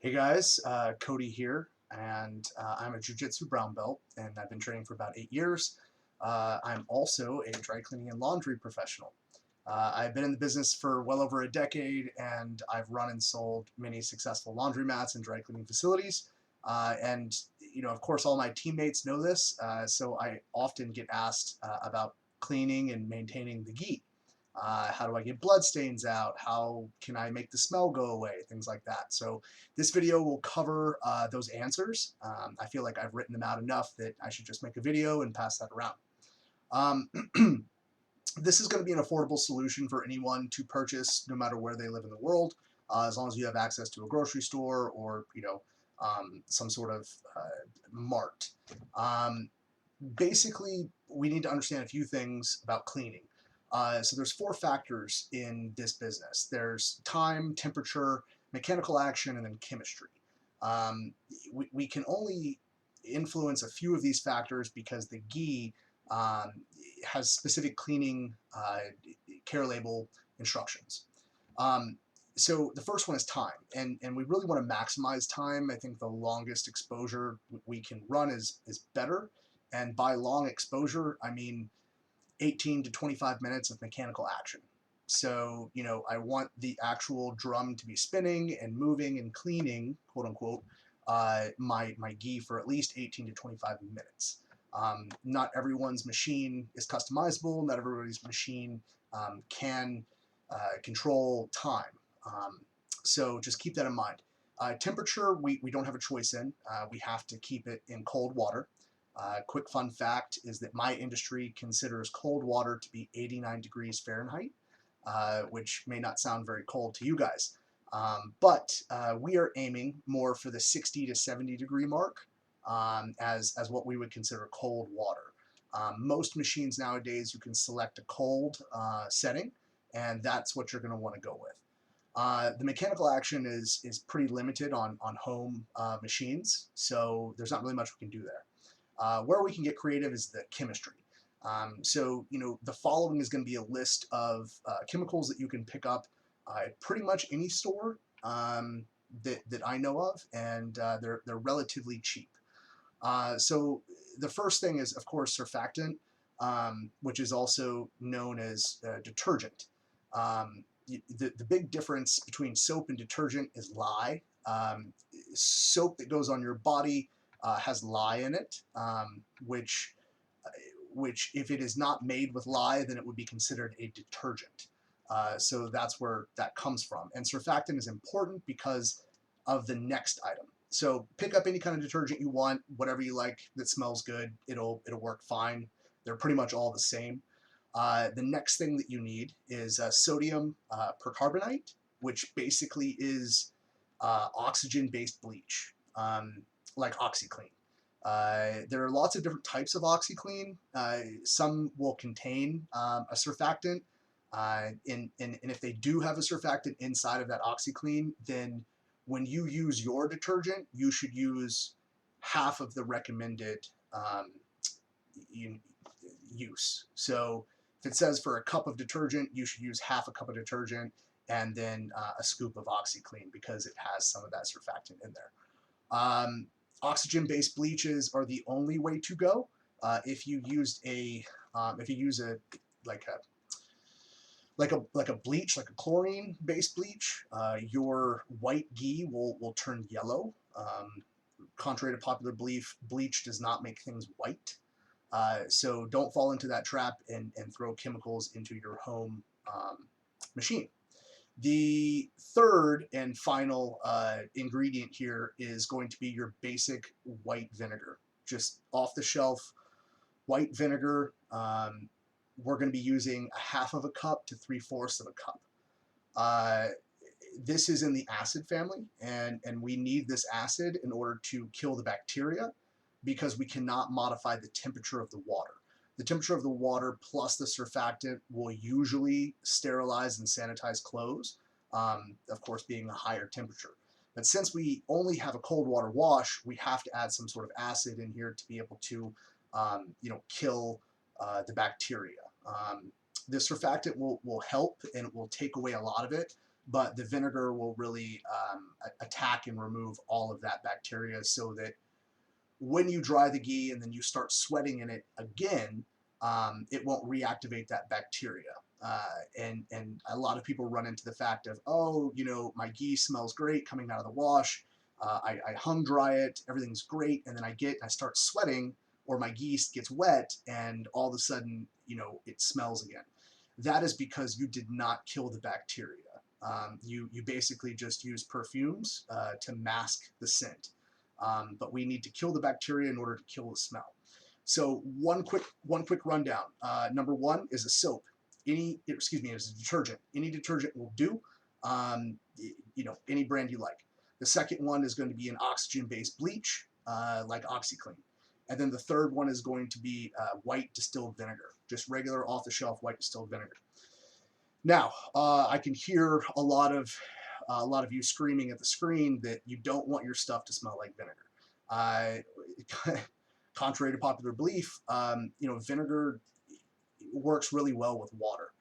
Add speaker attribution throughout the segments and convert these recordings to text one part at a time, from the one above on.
Speaker 1: Hey guys, Cody here, and I'm a Jiu-Jitsu brown belt, and I've been training for about 8 years. I'm also a dry cleaning and laundry professional. I've been in the business for well over a decade, and I've run and sold many successful laundromats and dry cleaning facilities. And of course, all my teammates know this, so I often get asked about cleaning and maintaining the Ghee. How do I get blood stains out? How can I make the smell go away? Things like that. So this video will cover those answers. I feel like I've written them out enough that I should just make a video and pass that around. This is going to be an affordable solution for anyone to purchase, no matter where they live in the world, as long as you have access to a grocery store or some sort of mart. Basically, we need to understand a few things about cleaning. So there's four factors in this business. There's time, temperature, mechanical action, and then chemistry. Um, we can only influence a few of these factors because the Ghee um, has specific cleaning care label instructions. Um, so the first one is time, and we really want to maximize time. I think the longest exposure we can run is better, and by long exposure, I mean 18 to 25 minutes of mechanical action. So, I want the actual drum to be spinning and moving and cleaning, quote unquote, my Ghee for at least 18 to 25 minutes. Not everyone's machine is customizable. Not everybody's machine can control time. So just keep that in mind. Temperature, we don't have a choice in. We have to keep it in cold water. Quick fun fact is that my industry considers cold water to be 89 degrees Fahrenheit, which may not sound very cold to you guys. But we are aiming more for the 60 to 70 degree mark as what we would consider cold water. Most machines nowadays, you can select a cold setting, and that's what you're going to want to go with. The mechanical action is pretty limited on home machines, so there's not really much we can do there. Where we can get creative is the chemistry. So, the following is going to be a list of chemicals that you can pick up at pretty much any store that I know of, and they're relatively cheap. So the first thing is, of course, surfactant, which is also known as detergent. The big difference between soap and detergent is lye. Soap that goes on your body has lye in it, which if it is not made with lye, then it would be considered a detergent. So that's where that comes from. And surfactant is important because of the next item. So pick up any kind of detergent you want, whatever you like that smells good. It'll work fine. They're pretty much all the same. The next thing that you need is sodium percarbonate, which basically is oxygen-based bleach, like Oxyclean. There are lots of different types of Oxyclean. Some will contain a surfactant, and if they do have a surfactant inside of that Oxyclean, then when you use your detergent, you should use half of the recommended use. So if it says for a cup of detergent, you should use half a cup of detergent and then a scoop of Oxyclean because it has some of that surfactant in there. Oxygen-based bleaches are the only way to go. If you use a like a like a bleach, like a chlorine-based bleach, your white Ghee will turn yellow. Contrary to popular belief, bleach does not make things white. So don't fall into that trap and throw chemicals into your home machine. The third and final ingredient here is going to be your basic white vinegar. Just off the shelf white vinegar. We're going to be using a half of a cup to 3/4 of a cup. This is in the acid family, and we need this acid in order to kill the bacteria because we cannot modify the temperature of the water. The temperature of the water plus the surfactant will usually sterilize and sanitize clothes, of course being a higher temperature. But since we only have a cold water wash, we have to add some sort of acid in here to be able to, kill the bacteria. The surfactant will help and it will take away a lot of it, but the vinegar will really attack and remove all of that bacteria, so that when you dry the ghee and then you start sweating in it again, it won't reactivate that bacteria. And a lot of people run into the fact of, oh, you know, my ghee smells great coming out of the wash. I hung dry it, everything's great, and then I start sweating, or my ghee gets wet, and all of a sudden, you know, it smells again. That is because you did not kill the bacteria. You basically just use perfumes to mask the scent. But we need to kill the bacteria in order to kill the smell. So one quick rundown. Number one is a soap. Is a detergent. Any detergent will do. You know, any brand you like. The second one is going to be an oxygen-based bleach, like Oxyclean. And then the third one is going to be white distilled vinegar, just regular off-the-shelf white distilled vinegar. Now, I can hear a lot of you screaming at the screen that you don't want your stuff to smell like vinegar. Contrary to popular belief, you know, vinegar works really well with water,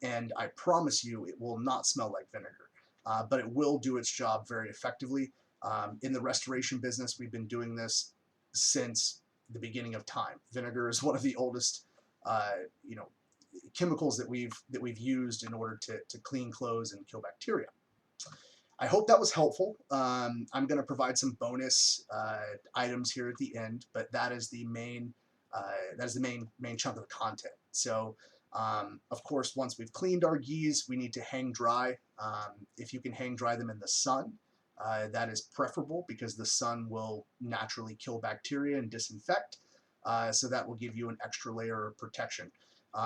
Speaker 1: and I promise you, it will not smell like vinegar, but it will do its job very effectively. In the restoration business, we've been doing this since the beginning of time. Vinegar is one of the oldest, you know, chemicals that we've used in order to clean clothes and kill bacteria. I hope that was helpful. I'm going to provide some bonus items here at the end, but that is the main main chunk of the content. So, of course, once we've cleaned our ghees, we need to hang dry. If you can hang dry them in the sun, that is preferable, because the sun will naturally kill bacteria and disinfect. So that will give you an extra layer of protection.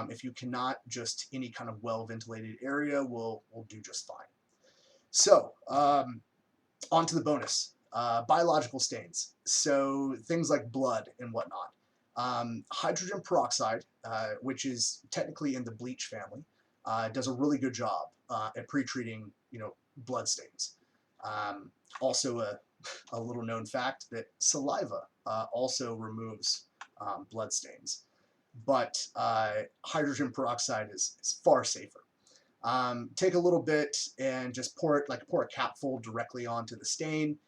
Speaker 1: If you cannot, just any kind of well-ventilated area will do just fine. So, on to the bonus. Biological stains. So things like blood and whatnot. Hydrogen peroxide, which is technically in the bleach family, does a really good job at pre-treating, you know, blood stains. Also, a little known fact that saliva also removes blood stains, but hydrogen peroxide is far safer. Take a little bit and just pour a capful directly onto the stain.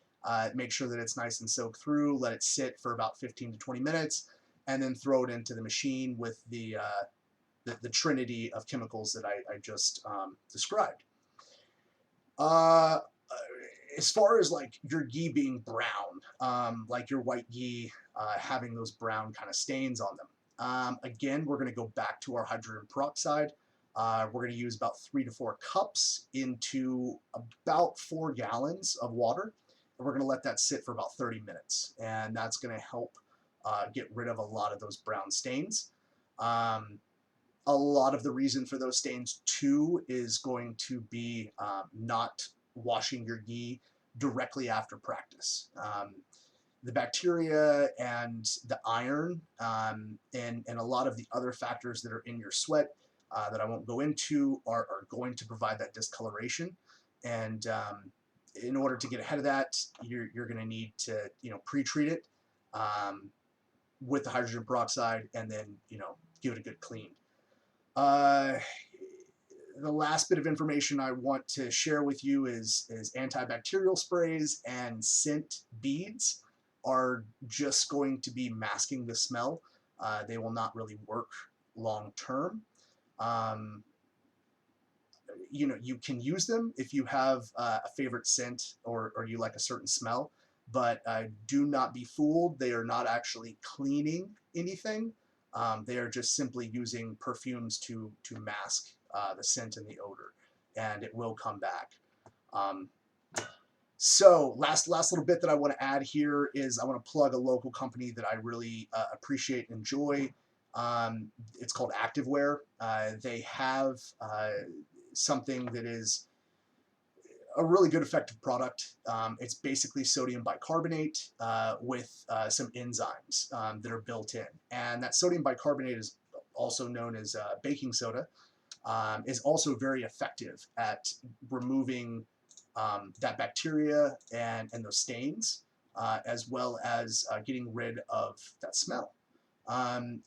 Speaker 1: Make sure that it's nice and soaked through. Let it sit for about 15 to 20 minutes, and then throw it into the machine with the trinity of chemicals that I just described. As far as like your ghee being brown, like your white ghee having those brown kind of stains on them, again, we're going to go back to our hydrogen peroxide. We're going to use about 3 to 4 cups into about 4 gallons of water. And we're going to let that sit for about 30 minutes. And that's going to help get rid of a lot of those brown stains. A lot of the reason for those stains, too, is going to be not washing your ghee directly after practice. The bacteria and the iron and a lot of the other factors that are in your sweat that I won't go into are going to provide that discoloration. And in order to get ahead of that, you're going to need to, you know, pre-treat it with the hydrogen peroxide, and then, you know, give it a good clean. The last bit of information I want to share with you is antibacterial sprays and scent beads are just going to be masking the smell. They will not really work long term. You know, you can use them if you have a favorite scent, or you like a certain smell, but do not be fooled. They are not actually cleaning anything. They are just simply using perfumes to mask the scent and the odor, and it will come back. So last little bit that I want to add here is I want to plug a local company that I really appreciate and enjoy. It's called Activewear. They have something that is a really good effective product. It's basically sodium bicarbonate with some enzymes that are built in. And that sodium bicarbonate is also known as baking soda, is also very effective at removing that bacteria and those stains, as well as getting rid of that smell.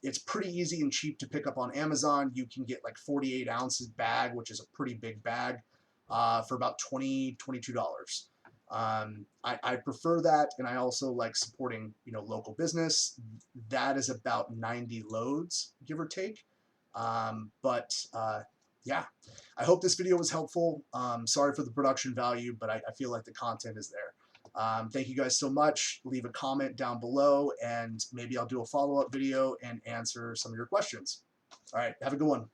Speaker 1: It's pretty easy and cheap to pick up on Amazon. You can get like 48 ounces bag, which is a pretty big bag. for about $20, $22. I prefer that, and I also like supporting, you know, local business. That is about 90 loads, give or take. Yeah, I hope this video was helpful. Sorry for the production value, but I feel like the content is there. Thank you guys so much. Leave a comment down below, and maybe I'll do a follow-up video and answer some of your questions. All right, have a good one.